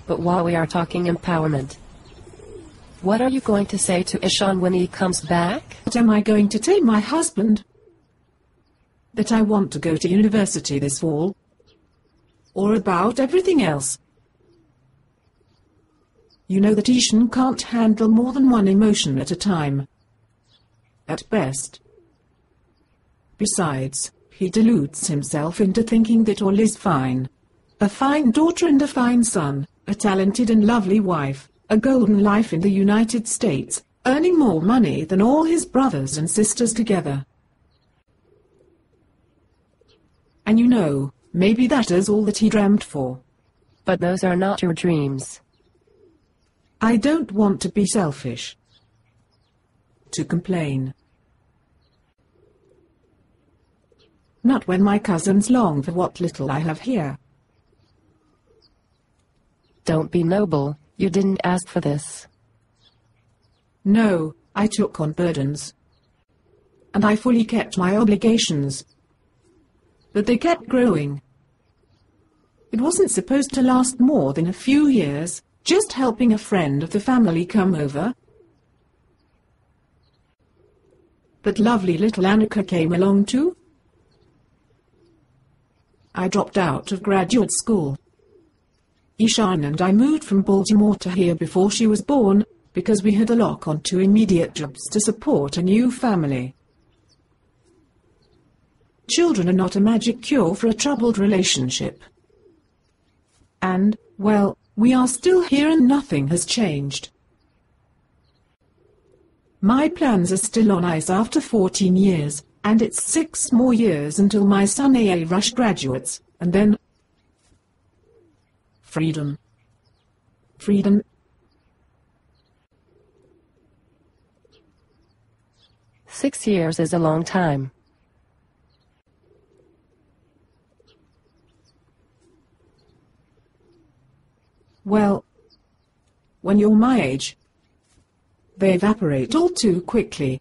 But while we are talking empowerment, what are you going to say to Ishan when he comes back? What am I going to tell my husband? That I want to go to university this fall? Or about everything else? You know that Ishan can't handle more than one emotion at a time. At best. Besides, he deludes himself into thinking that all is fine. A fine daughter and a fine son, a talented and lovely wife, a golden life in the United States, earning more money than all his brothers and sisters together. And you know, maybe that is all that he dreamt for. But those are not your dreams. I don't want to be selfish. To complain. Not when my cousins long for what little I have here. Don't be noble, you didn't ask for this. No, I took on burdens. And I fully kept my obligations. But they kept growing. It wasn't supposed to last more than a few years, just helping a friend of the family come over. But lovely little Annika came along too. I dropped out of graduate school. Ishan and I moved from Baltimore to here before she was born, because we had a lock on 2 immediate jobs to support a new family. Children are not a magic cure for a troubled relationship. And, well, we are still here and nothing has changed. My plans are still on ice after 14 years, and it's 6 more years until my son AA Rush graduates, and then... freedom. Freedom. Six years is a long time. Well, when you're my age, they evaporate all too quickly.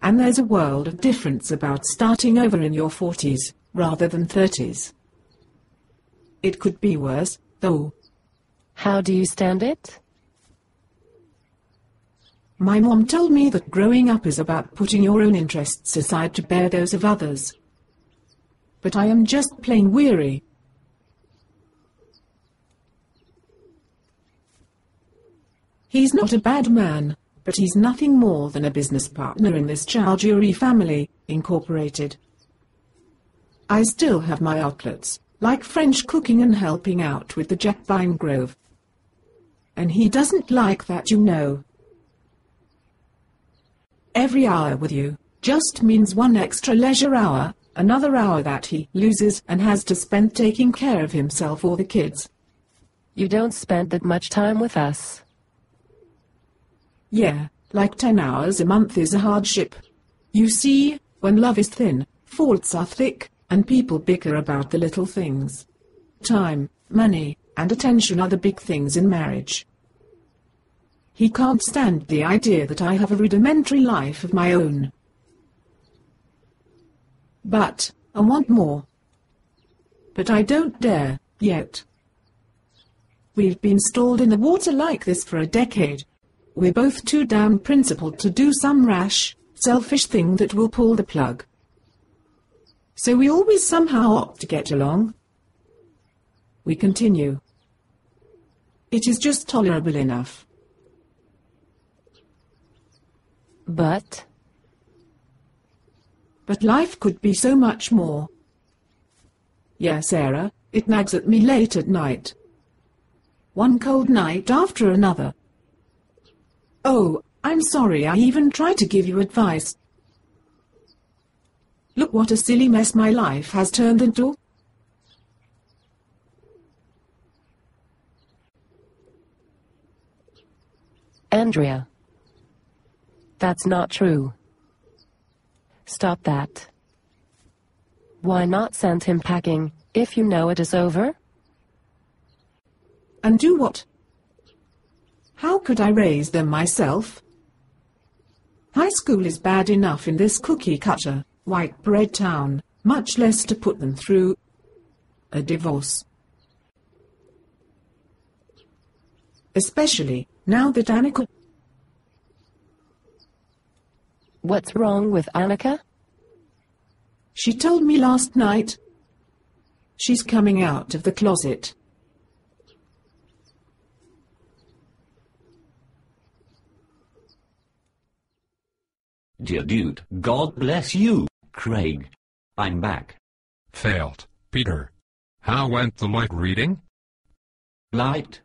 And there's a world of difference about starting over in your 40s, rather than 30s. It could be worse, though. How do you stand it? My mom told me that growing up is about putting your own interests aside to bear those of others. But I am just plain weary. He's not a bad man, but he's nothing more than a business partner in this Chowdhury family, Incorporated. I still have my outlets, like French cooking and helping out with the Jack Vine Grove. And he doesn't like that, you know. Every hour with you just means one extra leisure hour, another hour that he loses and has to spend taking care of himself or the kids. You don't spend that much time with us. Yeah, like 10 hours a month is a hardship. You see, when love is thin, faults are thick, and people bicker about the little things. Time, money, and attention are the big things in marriage. He can't stand the idea that I have a rudimentary life of my own. But, I want more. But I don't dare, yet. We've been stalled in the water like this for a decade. We're both too damn principled to do some rash, selfish thing that will pull the plug. So we always somehow opt to get along. We continue. It is just tolerable enough. But life could be so much more. Yeah, Sarah, it nags at me late at night. One cold night after another. Oh, I'm sorry I even tried to give you advice. Look what a silly mess my life has turned into. Andrea, that's not true. Stop that. Why not send him packing, if you know it is over? And do what? How could I raise them myself? High school is bad enough in this cookie-cutter, white-bread town, much less to put them through a divorce. especially now that Annika... What's wrong with Annika? She told me last night. She's coming out of the closet. Dear dude, God bless you, Craig. I'm back. Failed. Peter. How went the light reading? Light?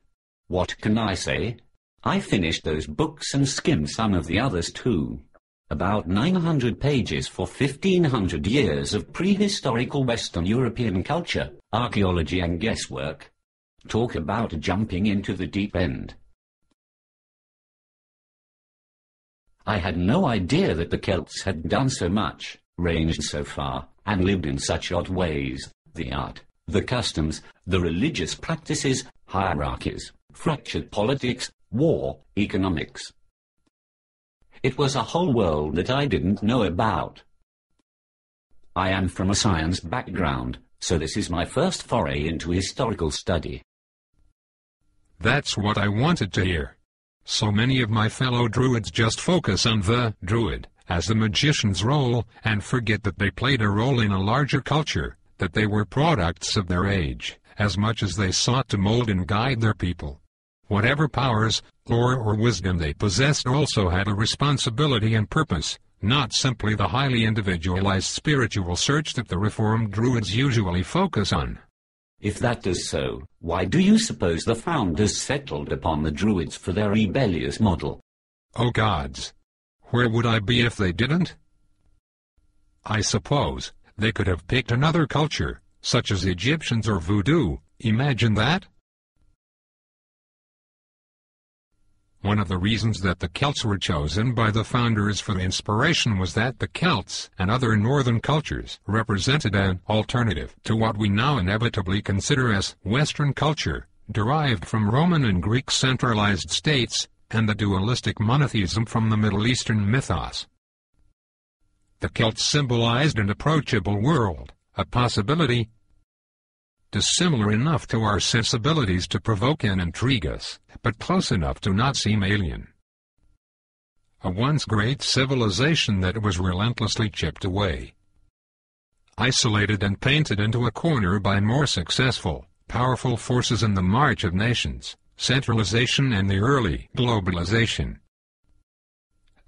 What can I say? I finished those books and skimmed some of the others too. About 900 pages for 1500 years of prehistorical Western European culture, archaeology and guesswork. Talk about jumping into the deep end. I had no idea that the Celts had done so much, ranged so far, and lived in such odd ways. The art, the customs, the religious practices, hierarchies, fractured politics, war, economics. It was a whole world that I didn't know about. I am from a science background, so this is my first foray into historical study. That's what I wanted to hear. So many of my fellow Druids just focus on the Druid as the magician's role and forget that they played a role in a larger culture, that they were products of their age, as much as they sought to mold and guide their people. Whatever powers, lore or wisdom they possessed also had a responsibility and purpose, not simply the highly individualized spiritual search that the Reformed Druids usually focus on. If that is so, why do you suppose the founders settled upon the Druids for their rebellious model? Oh gods! Where would I be if they didn't? I suppose they could have picked another culture, such as Egyptians or Voodoo. Imagine that? One of the reasons that the Celts were chosen by the founders for inspiration was that the Celts and other northern cultures represented an alternative to what we now inevitably consider as Western culture, derived from Roman and Greek centralized states and the dualistic monotheism from the Middle Eastern mythos. The Celts symbolized an approachable world, a possibility dissimilar enough to our sensibilities to provoke and intrigue us, but close enough to not seem alien. A once great civilization that was relentlessly chipped away, isolated and painted into a corner by more successful, powerful forces in the march of nations, centralization and the early globalization.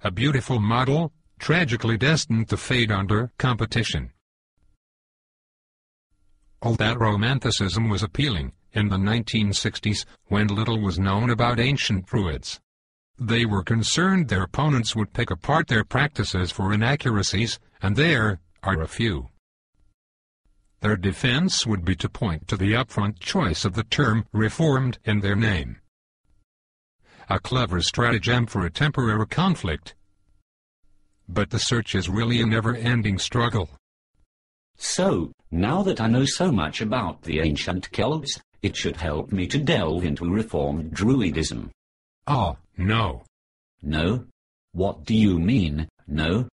A beautiful model, tragically destined to fade under competition. All that romanticism was appealing in the 1960s, when little was known about ancient Druids. They were concerned their opponents would pick apart their practices for inaccuracies, and there are a few. Their defense would be to point to the upfront choice of the term Reformed in their name. A clever stratagem for a temporary conflict. But the search is really a never-ending struggle. So, now that I know so much about the ancient Celts, it should help me to delve into Reformed Druidism. Oh, no. No? What do you mean, no?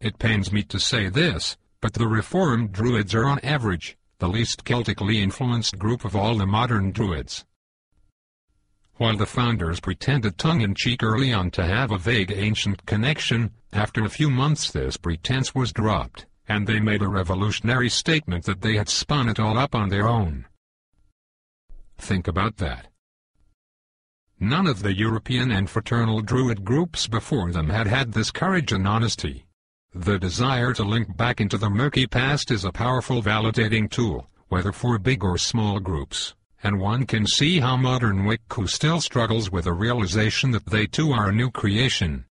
It pains me to say this, but the Reformed Druids are on average the least Celtically influenced group of all the modern Druids. While the founders pretended tongue-in-cheek early on to have a vague ancient connection, after a few months this pretense was dropped, and they made a revolutionary statement that they had spun it all up on their own. Think about that. None of the European and fraternal Druid groups before them had had this courage and honesty. The desire to link back into the murky past is a powerful validating tool, whether for big or small groups. And one can see how modern Wicca still struggles with the realization that they too are a new creation.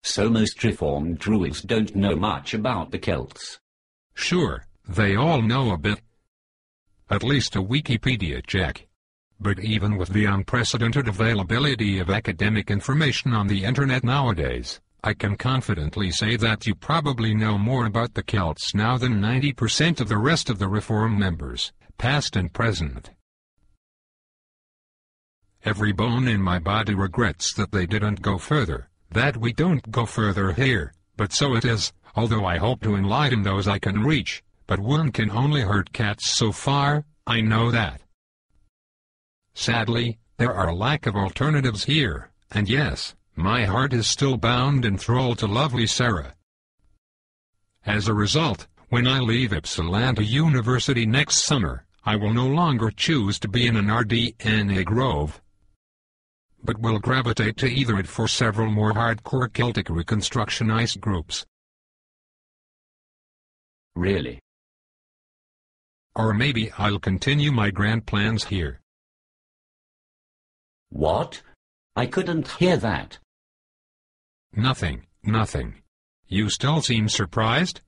So most Reformed Druids don't know much about the Celts. Sure, they all know a bit. At least a Wikipedia check. But even with the unprecedented availability of academic information on the internet nowadays, I can confidently say that you probably know more about the Celts now than 90% of the rest of the Reform members, past and present. Every bone in my body regrets that they didn't go further, that we don't go further here, but so it is, although I hope to enlighten those I can reach, but one can only hurt cats so far, I know that. Sadly, there are a lack of alternatives here, and yes, my heart is still bound and thralled to lovely Sarah. As a result, when I leave Ypsilanti University next summer, I will no longer choose to be in an RDNA grove, but will gravitate to either it for several more hardcore Celtic Reconstructionist groups. Really? Or maybe I'll continue my grand plans here. What? I couldn't hear that. Nothing, nothing. You still seem surprised?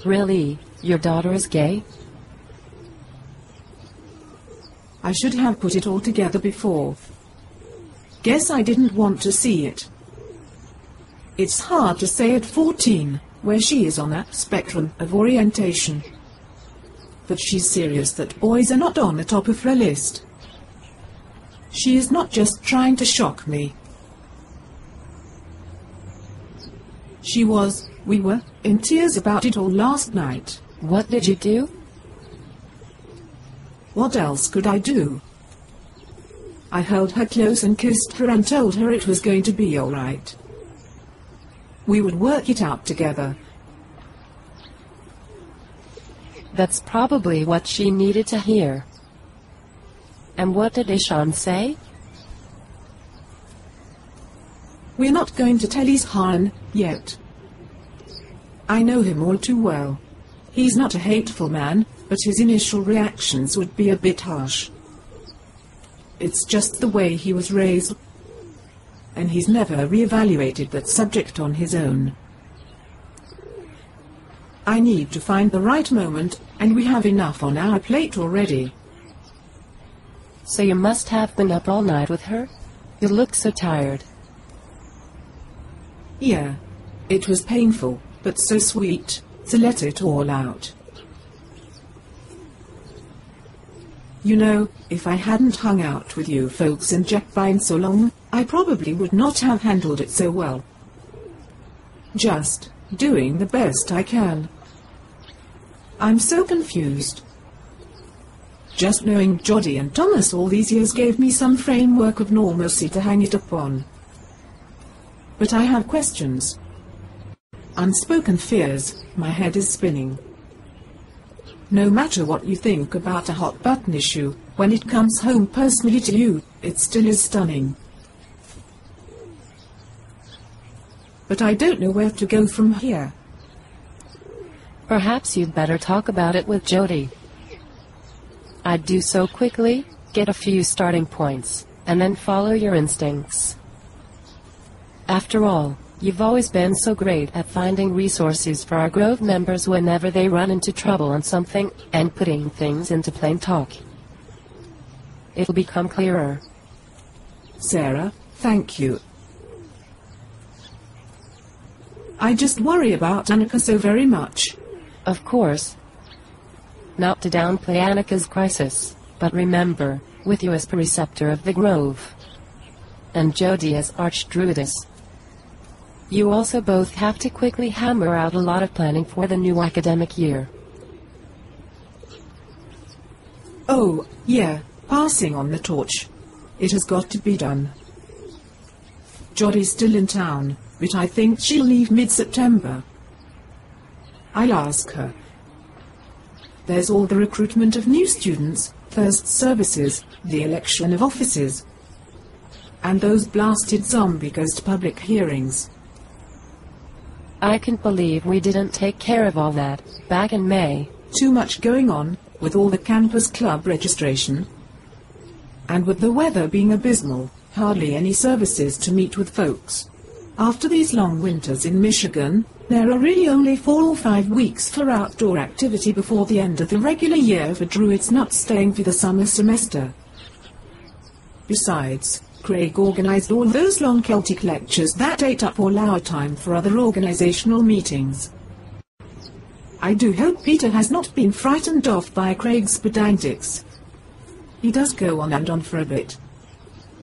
Really, your daughter is gay? I should have put it all together before. Guess I didn't want to see it. It's hard to say at 14, where she is on that spectrum of orientation. But she's serious that boys are not on the top of her list. She is not just trying to shock me. We were in tears about it all last night. What did you do? What else could I do? I held her close and kissed her and told her it was going to be all right. We would work it out together. That's probably what she needed to hear. And what did Ishan say? We're not going to tell Ishan yet. I know him all too well. He's not a hateful man, but his initial reactions would be a bit harsh. It's just the way he was raised, and he's never re-evaluated that subject on his own. I need to find the right moment, and we have enough on our plate already. So you must have been up all night with her? You look so tired. Yeah, it was painful, but so sweet, to let it all out. You know, if I hadn't hung out with you folks in Jackbine so long, I probably would not have handled it so well. Just doing the best I can. I'm so confused. Just knowing Jodie and Thomas all these years gave me some framework of normalcy to hang it upon. But I have questions. Unspoken fears, my head is spinning. No matter what you think about a hot-button issue, when it comes home personally to you, it still is stunning. But I don't know where to go from here. Perhaps you'd better talk about it with Jodie. I'd do so quickly, get a few starting points, and then follow your instincts. After all, you've always been so great at finding resources for our Grove members whenever they run into trouble on something, and putting things into plain talk. It'll become clearer. Sarah, thank you. I just worry about Annika so very much. Of course. Not to downplay Annika's crisis, but remember, with you as preceptor of the Grove, and Jodie as Archdruidess, you also both have to quickly hammer out a lot of planning for the new academic year. Oh, yeah, passing on the torch. It has got to be done. Jodie's still in town, but I think she'll leave mid-September. I'll ask her. There's all the recruitment of new students, first services, the election of officers, and those blasted zombie ghost public hearings. I can't believe we didn't take care of all that back in May. Too much going on, with all the campus club registration. And with the weather being abysmal, hardly any services to meet with folks. After these long winters in Michigan, there are really only 4 or 5 weeks for outdoor activity before the end of the regular year for Druids not staying for the summer semester. Besides, Craig organized all those long Celtic lectures that ate up all our time for other organizational meetings. I do hope Peter has not been frightened off by Craig's pedantics. He does go on and on for a bit.